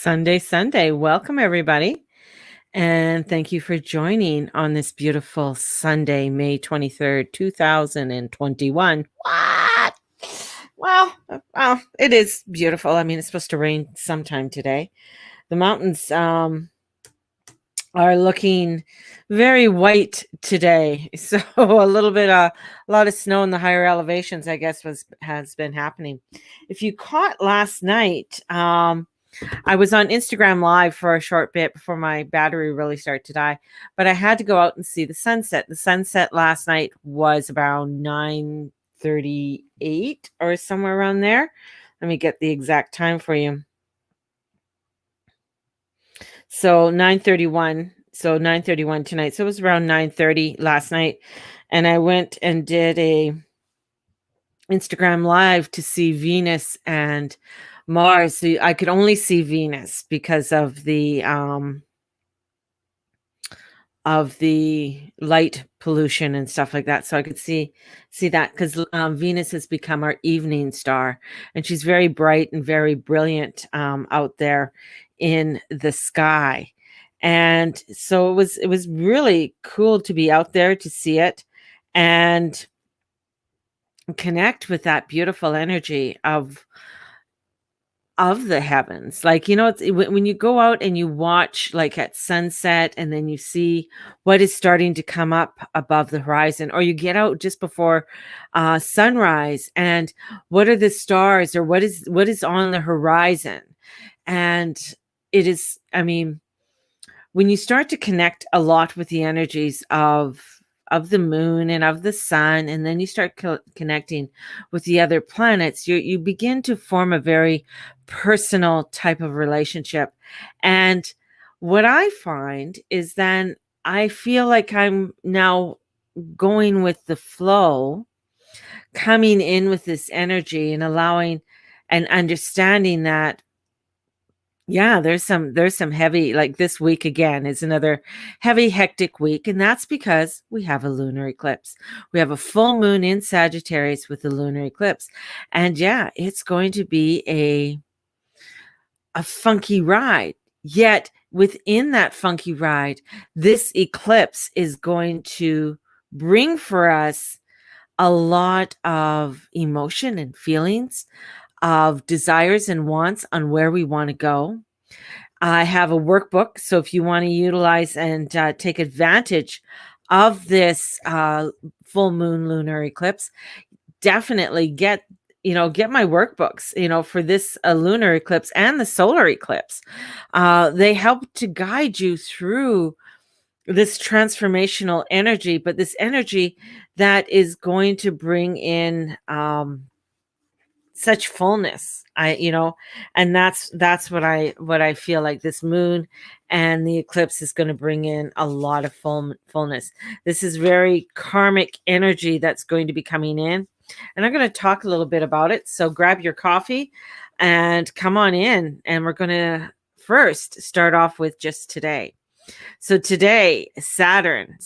Sunday. Welcome, everybody. And thank you for joining on this beautiful Sunday, May 23rd, 2021. What? Well, it is beautiful. I mean, it's supposed to rain sometime today. The mountains are looking very white today. So a lot of snow in the higher elevations, I guess, has been happening. If you caught last night, I was on Instagram Live for a short bit before my battery really started to die, but I had to go out and see the sunset. The sunset last night was around 9:38 or somewhere around there. Let me get the exact time for you. So 9:31. So 9:31 tonight. So it was around 9:30 last night, and I went and did a Instagram Live to see Venus and Mars. So I could only see Venus because of the light pollution and stuff like that. So I could see that because Venus has become our evening star, and she's very bright and very brilliant out there in the sky. And so it was really cool to be out there to see it and connect with that beautiful energy of the heavens. Like, it's when you go out and you watch like at sunset and then you see what is starting to come up above the horizon, or you get out just before sunrise and what are the stars or what is on the horizon. And it is, I mean, when you start to connect a lot with the energies of the moon and of the sun, and then you start connecting with the other planets, you begin to form a very personal type of relationship. And what I find is then I feel like I'm now going with the flow, coming in with this energy and allowing and understanding that yeah, there's some heavy, like this week again is another heavy, hectic week. And that's because we have a lunar eclipse. We have a full moon in Sagittarius with the lunar eclipse. And yeah, it's going to be a funky ride. Yet within that funky ride, this eclipse is going to bring for us a lot of emotion and feelings, of desires and wants on where we want to go. I have a workbook, so if you want to utilize and take advantage of this full moon lunar eclipse, definitely get my workbooks, for this lunar eclipse and the solar eclipse. They help to guide you through this transformational energy, but this energy that is going to bring in such fullness. And that's what I feel like this moon and the eclipse is going to bring in a lot of fullness. This is very karmic energy that's going to be coming in, and I'm going to talk a little bit about it. So grab your coffee and come on in, and we're going to first start off with just today. So today, Saturn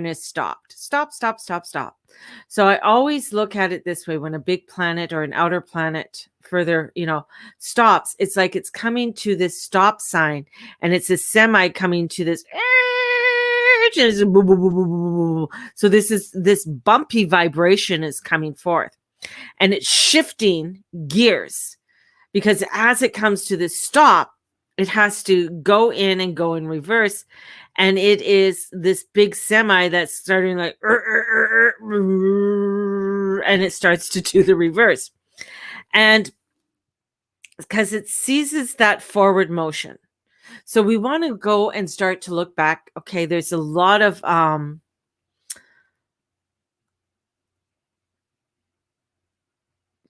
is stopped. Stop. So I always look at it this way: when a big planet or an outer planet further, stops, it's like it's coming to this stop sign, and it's a semi coming to this. So this bumpy vibration is coming forth, and it's shifting gears, because as it comes to this stop, it has to go in and go in reverse. And it is this big semi that's starting like, and it starts to do the reverse. And because it seizes that forward motion. So we want to go and start to look back. Okay, there's a lot of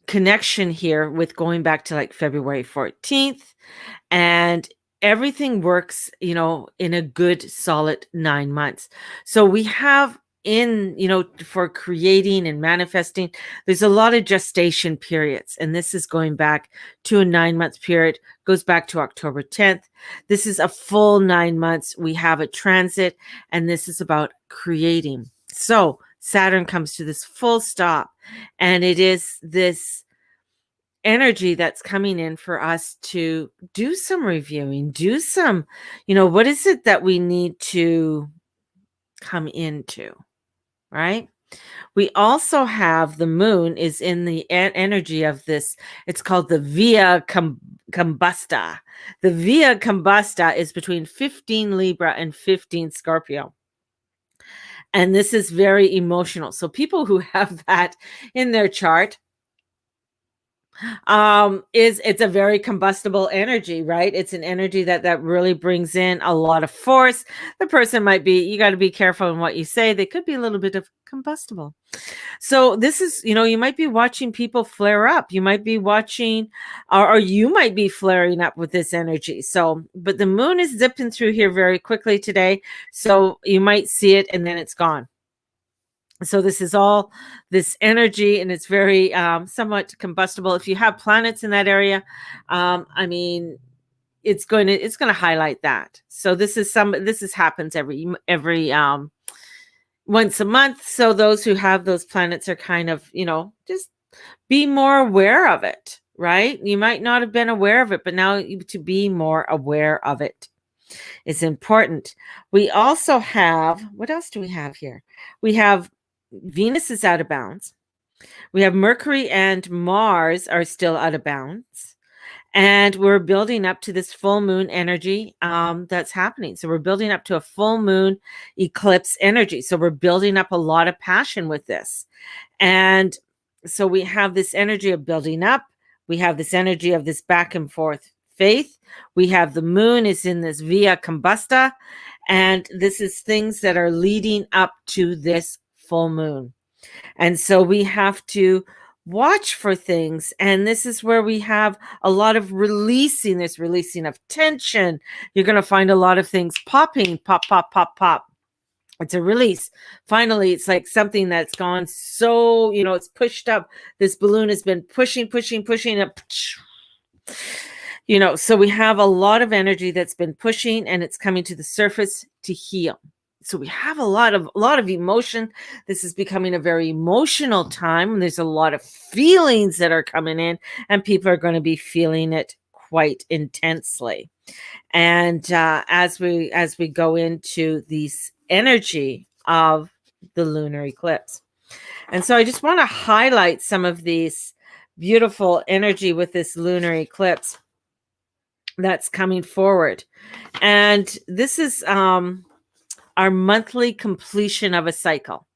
connection here with going back to like February 14th, and everything works, in a good solid 9 months. So we have for creating and manifesting, there's a lot of gestation periods, and this is going back to a 9-month period, goes back to October 10th. This is a full 9 months. We have a transit, and this is about creating. So Saturn comes to this full stop, and it is this energy that's coming in for us to do some reviewing, do some, what is it that we need to come into, right? We also have the moon is in the energy of this. It's called the Via Combusta. The Via Combusta is between 15 Libra and 15 Scorpio. And this is very emotional. So people who have that in their chart, it's a very combustible energy, right? It's an energy that really brings in a lot of force. The person might be, you got to be careful in what you say. They could be a little bit of combustible. So this is, you might be watching people flare up. You might be watching, or you might be flaring up with this energy. So, but the moon is zipping through here very quickly today. So you might see it and then it's gone. So this is all this energy, and it's very somewhat combustible. If you have planets in that area, I mean, it's going to highlight that. So this happens every once a month. So those who have those planets are kind of, just be more aware of it, right? You might not have been aware of it, but now to be more aware of it is important. We also have, what else do we have here? We have Venus is out of bounds. We have Mercury and Mars are still out of bounds. And we're building up to this full moon energy that's happening. So we're building up to a full moon eclipse energy. So we're building up a lot of passion with this. And so we have this energy of building up. We have this energy of this back and forth faith. We have the moon is in this Via Combusta. And this is things that are leading up to this full moon. And so we have to watch for things. And this is where we have a lot of releasing of tension. You're going to find a lot of things popping, pop, pop, pop, pop. It's a release. Finally, it's like something that's gone so, it's pushed up. This balloon has been pushing up. So we have a lot of energy that's been pushing, and it's coming to the surface to heal. So we have a lot of emotion. This is becoming a very emotional time. There's a lot of feelings that are coming in, and people are going to be feeling it quite intensely. And as we go into this energy of the lunar eclipse. And so I just want to highlight some of these beautiful energy with this lunar eclipse that's coming forward. And this is our monthly completion of a cycle.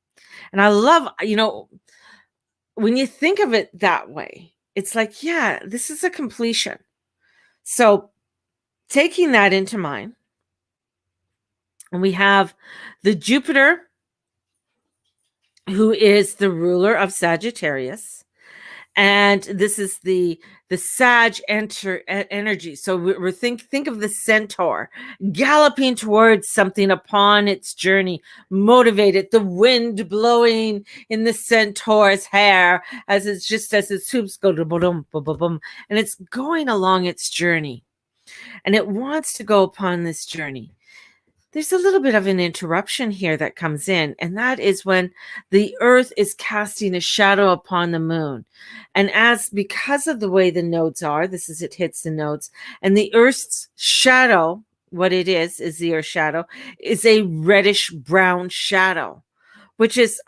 And I love, when you think of it that way, it's like, yeah, this is a completion. So taking that into mind, and we have the Jupiter, who is the ruler of Sagittarius. And this is the Sag energy. So we're think of the centaur galloping towards something upon its journey, motivated, the wind blowing in the centaur's hair as its hooves go to boom, boom, boom, boom, and it's going along its journey, and it wants to go upon this journey. There's a little bit of an interruption here that comes in, and that is when the earth is casting a shadow upon the moon. And because of the way the nodes are, it hits the nodes, and the earth's shadow, what it is the earth shadow, is a reddish brown shadow, which is,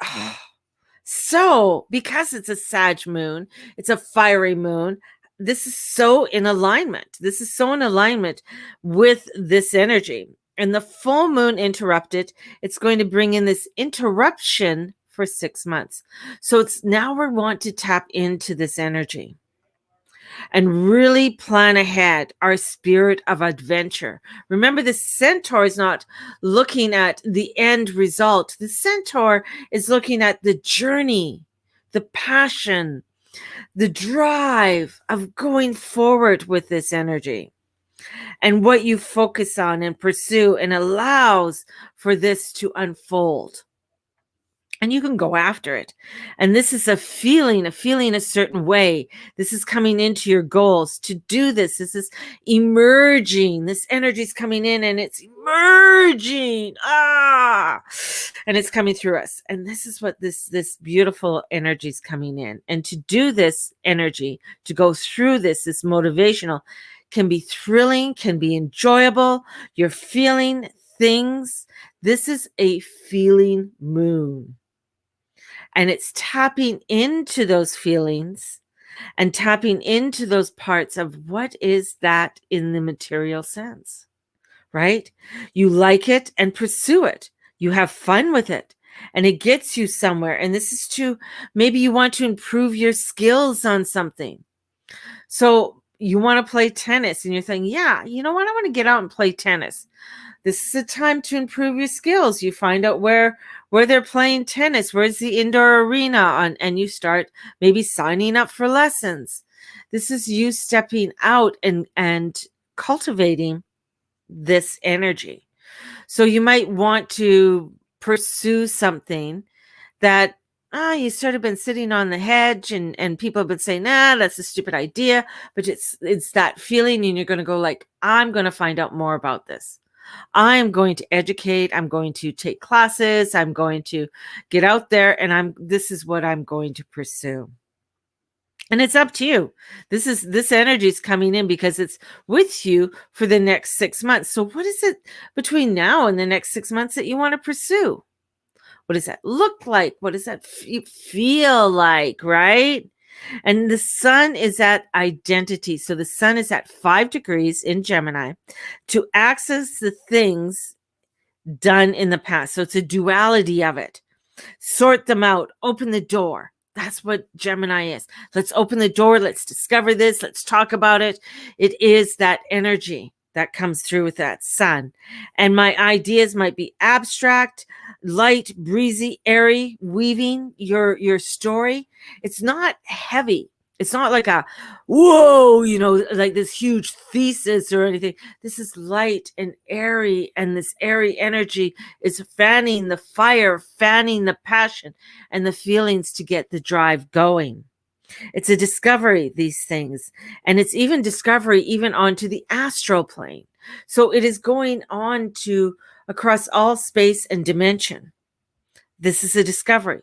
so because it's a Sag moon, it's a fiery moon, this is so in alignment. This is so in alignment with this energy. And the full moon interrupted, it's going to bring in this interruption for 6 months. So now we want to tap into this energy and really plan ahead, our spirit of adventure. Remember, the centaur is not looking at the end result. The centaur is looking at the journey, the passion, the drive of going forward with this energy. And what you focus on and pursue, and allows for this to unfold. and you can go after it. And this is a feeling a certain way. This is coming into your goals to do this. This is emerging. This energy is coming in and it's emerging. And it's coming through us. And this is what this beautiful energy is coming in. And to do this energy, to go through this motivational, can be thrilling, can be enjoyable. You're feeling things. This is a feeling moon. And it's tapping into those feelings and tapping into those parts of what is that in the material sense, right? You like it and pursue it. You have fun with it and it gets you somewhere. And this is maybe you want to improve your skills on something. So you want to play tennis and you're thinking, yeah, you know what? I want to get out and play tennis. This is a time to improve your skills. You find out where they're playing tennis, where's the indoor arena, and you start maybe signing up for lessons. This is you stepping out and cultivating this energy. So you might want to pursue something that you sort of been sitting on the hedge and people have been saying, nah, that's a stupid idea. But it's that feeling and you're going to go like, I'm going to find out more about this. I'm going to educate. I'm going to take classes. I'm going to get out there and this is what I'm going to pursue. And it's up to you. This energy is coming in because it's with you for the next 6 months. So what is it between now and the next 6 months that you want to pursue? What does that look like? What does that feel like, right? And the sun is at identity. So the sun is at 5 degrees in Gemini to access the things done in the past. So it's a duality of it. Sort them out. Open the door. That's what Gemini is. Let's open the door. Let's discover this. Let's talk about it. It is that energy that comes through with that sun. And my ideas might be abstract, light, breezy, airy, weaving your story. It's not heavy. It's not like a, whoa, like this huge thesis or anything. This is light and airy, and this airy energy is fanning the fire, fanning the passion and the feelings to get the drive going. It's a discovery, these things. And it's even discovery even onto the astral plane. So it is going on to across all space and dimension. This is a discovery.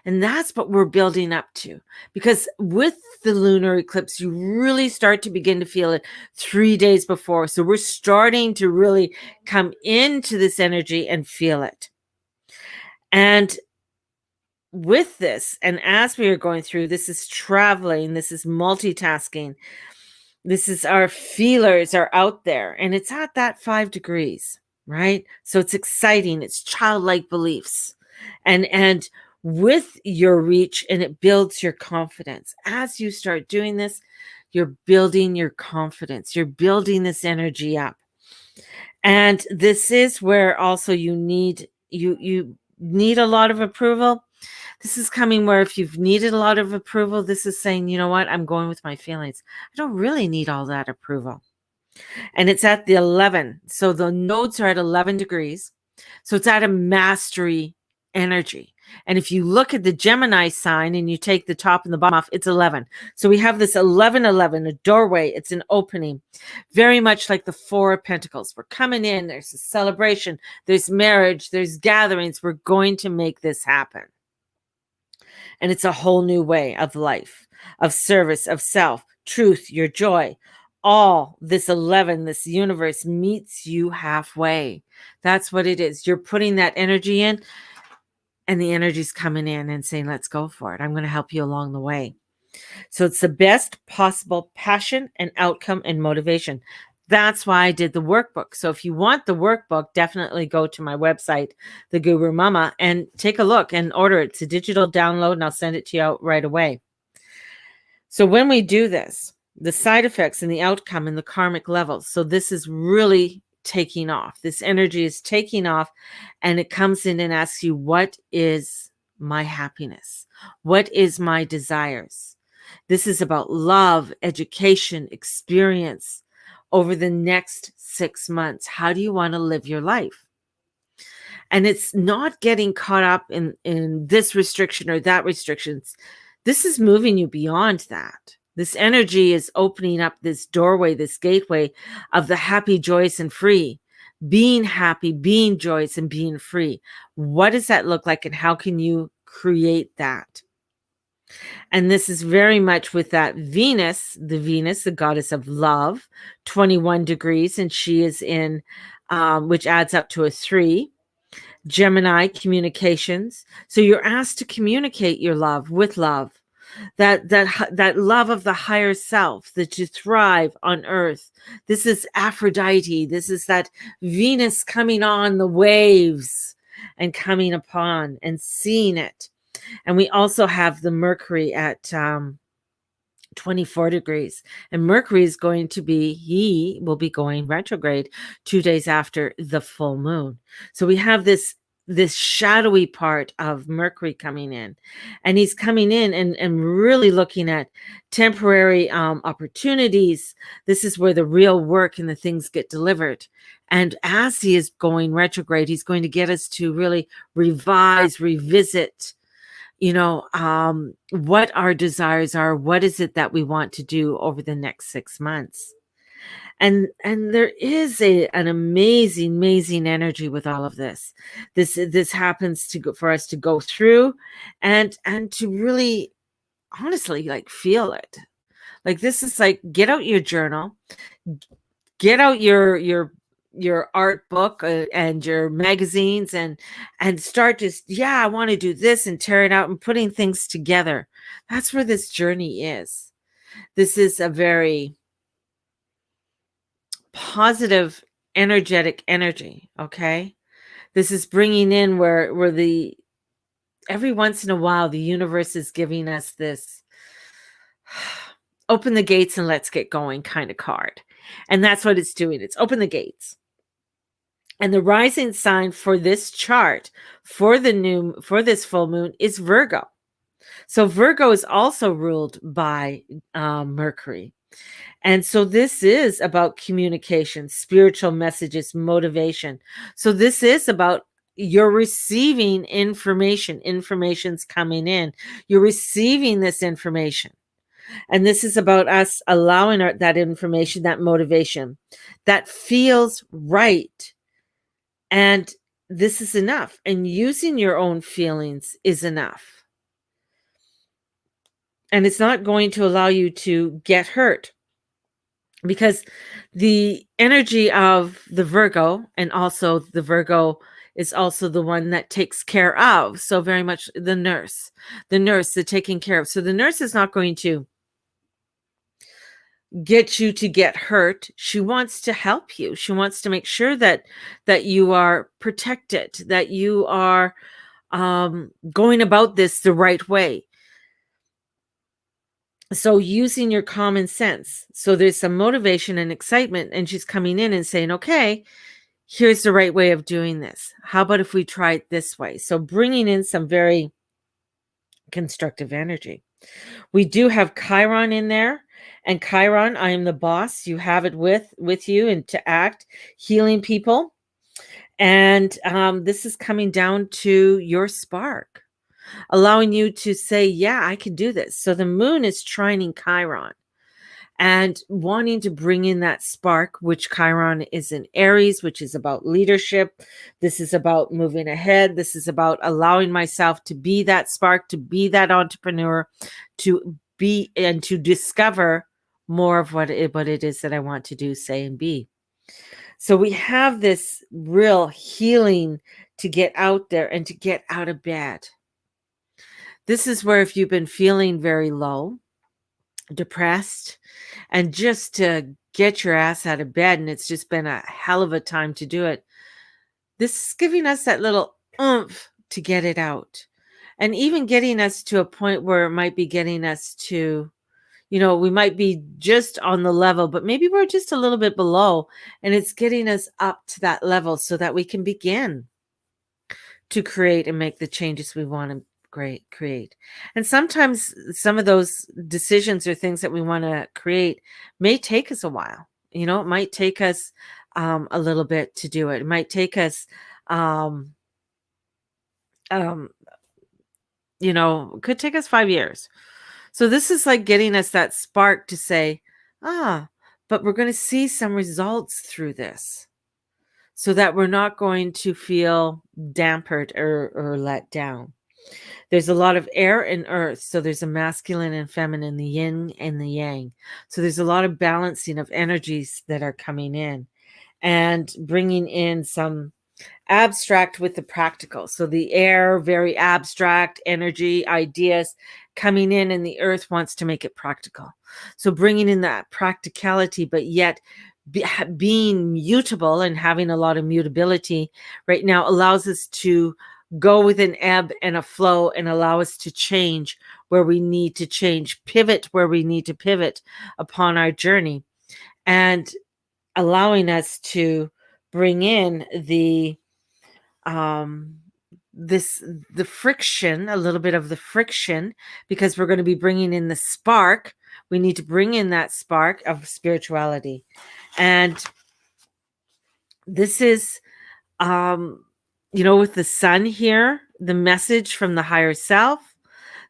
And that's what we're building up to. Because with the lunar eclipse, you really start to begin to feel it 3 days before. So we're starting to really come into this energy and feel it. And with this, and as we are going through, this is traveling, this is multitasking, this is our feelers are out there, and it's at that 5 degrees, right? So it's exciting, it's childlike beliefs, and with your reach, and it builds your confidence. As you start doing this, you're building your confidence, you're building this energy up. And this is where also you need a lot of approval. This is coming where if you've needed a lot of approval, this is saying, you know what, I'm going with my feelings. I don't really need all that approval. And it's at the 11. So the nodes are at 11 degrees. So it's at a mastery energy. And if you look at the Gemini sign and you take the top and the bottom off, it's 11. So we have this 11, a doorway. It's an opening, very much like the 4 of Pentacles. We're coming in. There's a celebration. There's marriage. There's gatherings. We're going to make this happen. And it's a whole new way of life, of service, of self, truth, your joy. All this 11, this universe meets you halfway. That's what it is. You're putting that energy in, and the energy's coming in and saying, let's go for it. I'm going to help you along the way. So it's the best possible passion and outcome and motivation. That's why I did the workbook. So if you want the workbook, definitely go to my website, The Guru Mama, and take a look and order it. It's a digital download, and I'll send it to you out right away. So when we do this, the side effects and the outcome and the karmic levels. So this is really taking off. This energy is taking off, and it comes in and asks you, what is my happiness? What is my desires? This is about love, education, experience. Over the next 6 months, how do you want to live your life? And it's not getting caught up in this restriction or that restrictions. This is moving you beyond that. This energy is opening up this doorway, this gateway of the happy, joyous, and free. Being happy, being joyous, and being free. What does that look like, and how can you create that? And this is very much with that Venus, the goddess of love, 21 degrees, and she is in, which adds up to a 3. Gemini, communications. So you're asked to communicate your love with love, that love of the higher self, that to thrive on earth. This is Aphrodite. This is that Venus coming on the waves and coming upon and seeing it. And we also have the Mercury at 24 degrees. And Mercury is going to be, he will be going retrograde 2 days after the full moon. So we have this shadowy part of Mercury coming in, and he's coming in and really looking at temporary opportunities. This is where the real work and the things get delivered. And as he is going retrograde, he's going to get us to really revise, revisit, what our desires are. What is it that we want to do over the next 6 months? And there is an amazing energy with all of this. This happens for us to go through and to really honestly feel it. This is get out your journal, get out your art book and your magazines and start I want to do this, and tear it out and putting things together. That's where this journey is. This is a very positive, energetic energy. Okay. This is bringing in where every once in a while, the universe is giving us this open the gates and let's get going kind of card. And that's what it's doing. It's open the gates. And the rising sign for this chart for this full moon is Virgo. So Virgo is also ruled by Mercury. And so this is about communication, spiritual messages, motivation. So this is about you're receiving information. Information's coming in. You're receiving this information. And this is about us allowing that information, that motivation, that feels right. And this is enough. And using your own feelings is enough. And it's not going to allow you to get hurt, because the energy of the Virgo, and also the Virgo is also the one that takes care of. So very much the nurse, the taking care of. So the nurse is not going to get you to get hurt. She wants to help you. She wants to make sure that you are protected, that you are going about this the right way. So using your common sense. So there's some motivation and excitement, and she's coming in and saying, okay, here's the right way of doing this. How about if we try it this way? So bringing in some very constructive energy. We do have Chiron in there. And Chiron, I am the boss. You have it with you and to act, healing people. And this is coming down to your spark, allowing you to say, yeah, I can do this. So the moon is trining Chiron and wanting to bring in that spark, which Chiron is in Aries, which is about leadership. This is about moving ahead. This is about allowing myself to be that spark, to be that entrepreneur, to be and to discover more of what it is that I want to do, say, and be. So we have this real healing to get out there and to get out of bed. This is where if you've been feeling very low, depressed, and just to get your ass out of bed, and it's just been a hell of a time to do it, this is giving us that little oomph to get it out. And even getting us to a point where it might be getting us to, we might be just on the level, but maybe we're just a little bit below, and it's getting us up to that level so that we can begin to create and make the changes we want to create. And sometimes some of those decisions or things that we want to create may take us a while. It might take us a little bit to do it. It might take us Um, could take us 5 years. So this is like getting us that spark to say, but we're going to see some results through this so that we're not going to feel dampered or let down. There's a lot of air and earth. So there's a masculine and feminine, the yin and the yang. So there's a lot of balancing of energies that are coming in and bringing in some abstract with the practical. So the air, very abstract energy, ideas coming in, and the earth wants to make it practical. So bringing in that practicality, but yet being mutable and having a lot of mutability right now allows us to go with an ebb and a flow and allow us to change where we need to change, pivot where we need to pivot upon our journey, and allowing us to bring in the the friction, a little bit of the friction, because we're going to be bringing in the spark. We need to bring in that spark of spirituality. And this is with the sun here, the message from the higher self.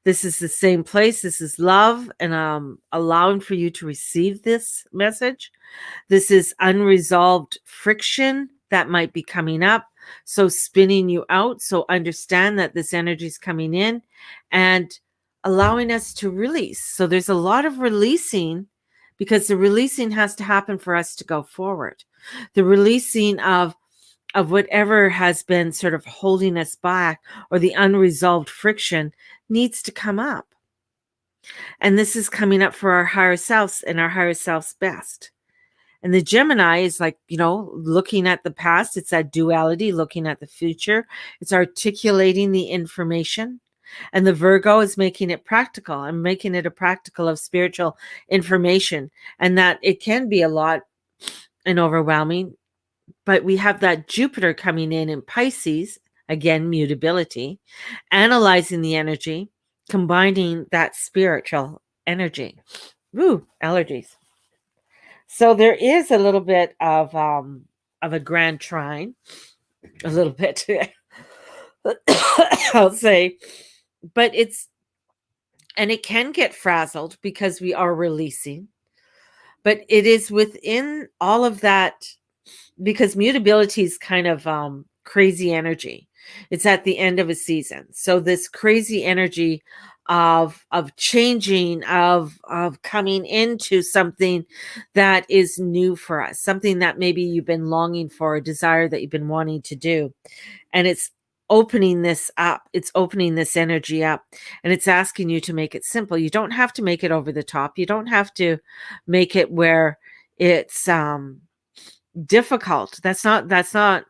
This is the same place. This is love, and allowing for you to receive this message. This is unresolved friction that might be coming up. So spinning you out. So understand that this energy is coming in and allowing us to release. So there's a lot of releasing, because the releasing has to happen for us to go forward. The releasing of whatever has been sort of holding us back, or the unresolved friction, needs to come up. And this is coming up for our higher selves and our higher self's best. And the Gemini is like, looking at the past. It's that duality, looking at the future. It's articulating the information. And the Virgo is making it practical. I'm making it a practical of spiritual information, and that it can be a lot and overwhelming. But we have that Jupiter coming in Pisces, again, mutability, analyzing the energy, combining that spiritual energy. Woo, allergies. So there is a little bit of a grand trine, a little bit, I'll say, but it can get frazzled because we are releasing, but it is within all of that, because mutability is kind of crazy energy. It's at the end of a season. So this crazy energy of changing, of coming into something that is new for us, something that maybe you've been longing for, a desire that you've been wanting to do, and it's opening this up. It's opening this energy up, and it's asking you to make it simple. You don't have to make it over the top. You don't have to make it where it's difficult. That's not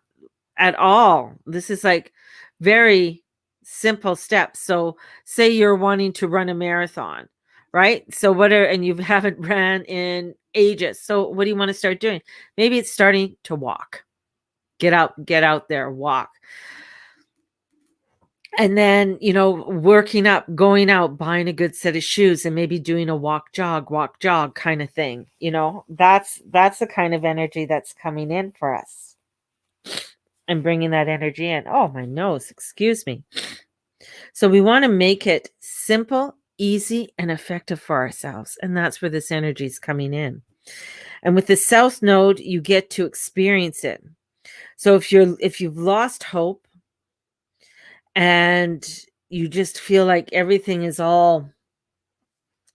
at all. This is like very simple steps. So say you're wanting to run a marathon, right? So and you haven't ran in ages. So what do you want to start doing? Maybe it's starting to walk. Get out there, walk. And then, working up, going out, buying a good set of shoes, and maybe doing a walk jog kind of thing. That's the kind of energy that's coming in for us, and bringing that energy in. Oh, my nose, excuse me. So we want to make it simple, easy, and effective for ourselves. And that's where this energy is coming in. And with the South Node, you get to experience it. So if you've lost hope, and you just feel like everything is all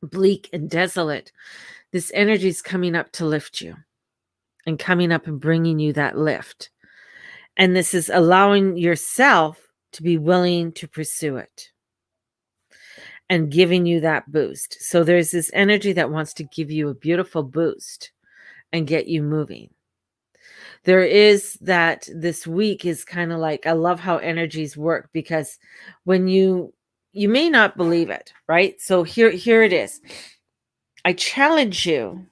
bleak and desolate, this energy is coming up to lift you, and coming up and bringing you that lift. And this is allowing yourself to be willing to pursue it and giving you that boost. So there's this energy that wants to give you a beautiful boost and get you moving. There is that this week is kind of like, I love how energies work, because when you may not believe it, right? So here it is. I challenge you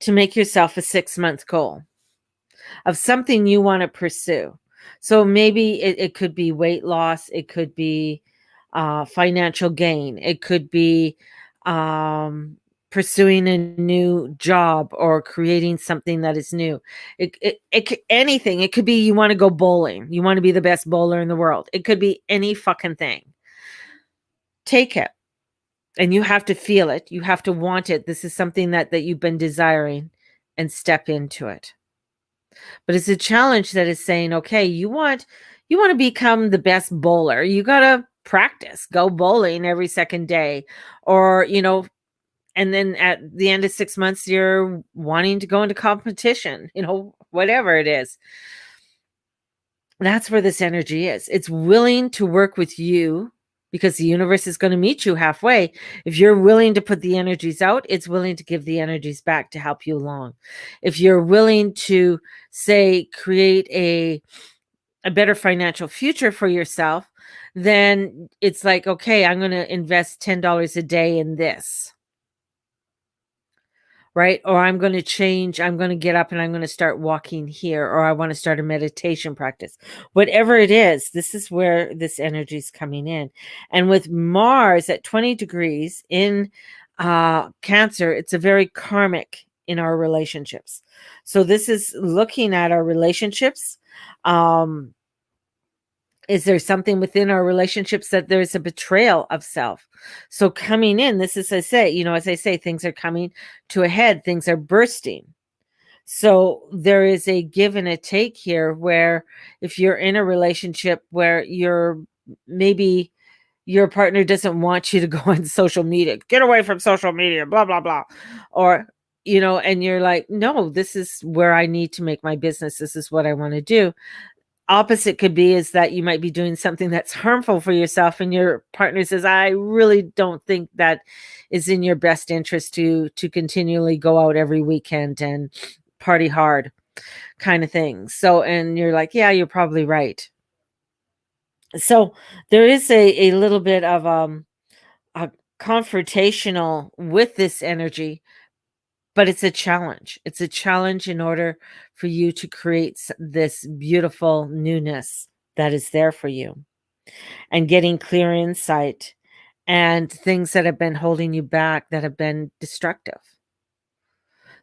to make yourself a 6-month goal of something you want to pursue. So maybe it could be weight loss. It could be financial gain. It could be pursuing a new job or creating something that is new. Anything. It could be you want to go bowling. You want to be the best bowler in the world. It could be any fucking thing. Take it. And you have to feel it. You have to want it. This is something that you've been desiring, and step into it. But it's a challenge that is saying, okay, you want to become the best bowler. You got to practice, go bowling every second day, or, and then at the end of 6 months, you're wanting to go into competition, whatever it is. That's where this energy is. It's willing to work with you because the universe is going to meet you halfway. If you're willing to put the energies out, it's willing to give the energies back to help you along. If you're willing to, say, create a better financial future for yourself, then it's like, okay, I'm going to invest $10 a day in this. Right? Or I'm going to change, I'm going to get up and I'm going to start walking here, or I want to start a meditation practice. Whatever it is, this is where this energy is coming in. And with Mars at 20 degrees in Cancer, it's a very karmic in our relationships. So this is looking at our relationships. Is there something within our relationships that there's a betrayal of self? So coming in, this is, as I say, things are coming to a head, things are bursting. So there is a give and a take here, where if you're in a relationship where maybe your partner doesn't want you to go on social media, get away from social media, blah, blah, blah. Or, and you're like, no, this is where I need to make my business. This is what I want to do. Opposite could be is that you might be doing something that's harmful for yourself, and your partner says, I really don't think that is in your best interest to continually go out every weekend and party hard, kind of thing. So, and you're like, yeah, you're probably right. So there is a little bit of a confrontational with this energy, but it's a challenge. It's a challenge in order for you to create this beautiful newness that is there for you, and getting clear insight and things that have been holding you back, that have been destructive.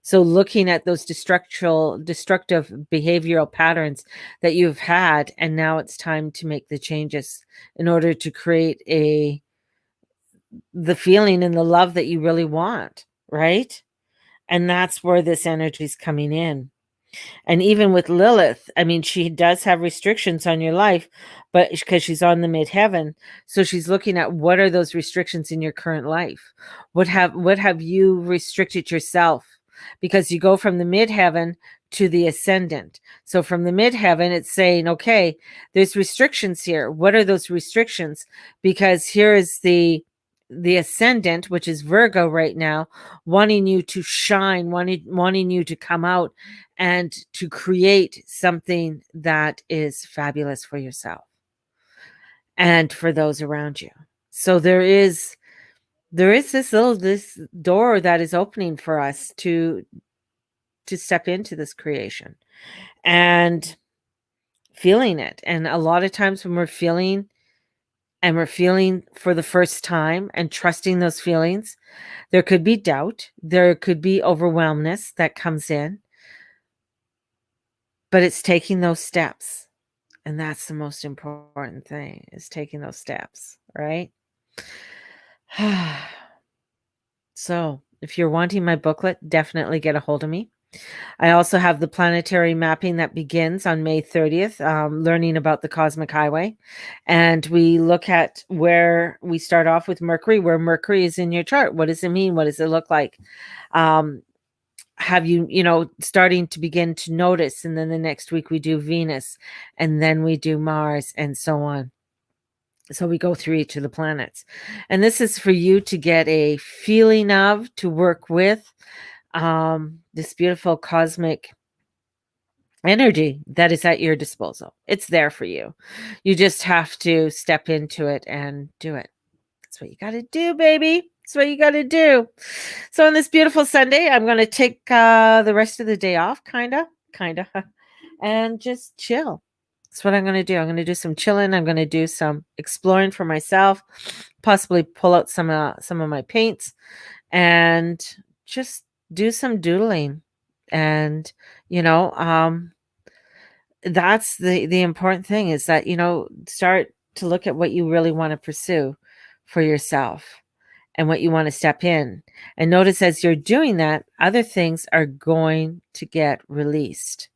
So looking at those destructive behavioral patterns that you've had, and now it's time to make the changes in order to create the feeling and the love that you really want, right? And that's where this energy is coming in. And even with Lilith, I mean, she does have restrictions on your life, but because she's on the midheaven, so she's looking at what are those restrictions in your current life? What have you restricted yourself? Because you go from the midheaven to the ascendant. So from the midheaven, it's saying, okay, there's restrictions here. What are those restrictions? Because here is the ascendant, which is Virgo right now, wanting you to shine, wanting you to come out and to create something that is fabulous for yourself and for those around you. So there is this door that is opening for us to step into this creation and feeling it. And a lot of times when we're feeling for the first time and trusting those feelings, there could be doubt, there could be overwhelmness that comes in, but it's taking those steps. And that's the most important thing, is taking those steps, right? So if you're wanting my booklet, definitely get a hold of me. I also have the planetary mapping that begins on May 30th, learning about the cosmic highway. And we look at where we start off with Mercury, where Mercury is in your chart. What does it mean? What does it look like? Have you, starting to begin to notice? And then the next week we do Venus, and then we do Mars, and so on. So we go through each of the planets. And this is for you to get a feeling of, to work with, this beautiful cosmic energy that is at your disposal. It's there for you. You just have to step into it and do it. That's what you got to do, baby. That's what you got to do. So on this beautiful Sunday, I'm going to take the rest of the day off, kind of, and just chill. That's what I'm going to do. I'm going to do some chilling. I'm going to do some exploring for myself, possibly pull out some of my paints and just do some doodling. And, you know, that's the important thing, is that, start to look at what you really want to pursue for yourself and what you want to step in. And notice, as you're doing that, other things are going to get released,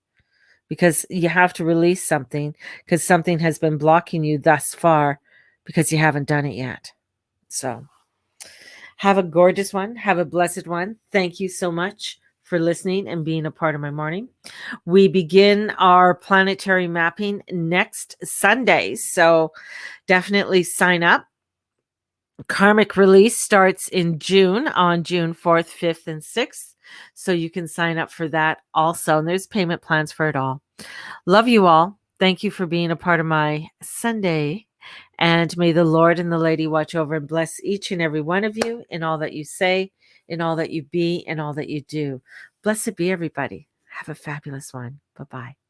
because you have to release something, because something has been blocking you thus far because you haven't done it yet. So have a gorgeous one. Have a blessed one. Thank you so much for listening and being a part of my morning. We begin our planetary mapping next Sunday, so definitely sign up. Karmic release starts in June, on June 4th, 5th, and 6th. So you can sign up for that also. And there's payment plans for it all. Love you all. Thank you for being a part of my Sunday. And may the Lord and the Lady watch over and bless each and every one of you in all that you say, in all that you be, and all that you do. Blessed be everybody. Have a fabulous one. Bye-bye.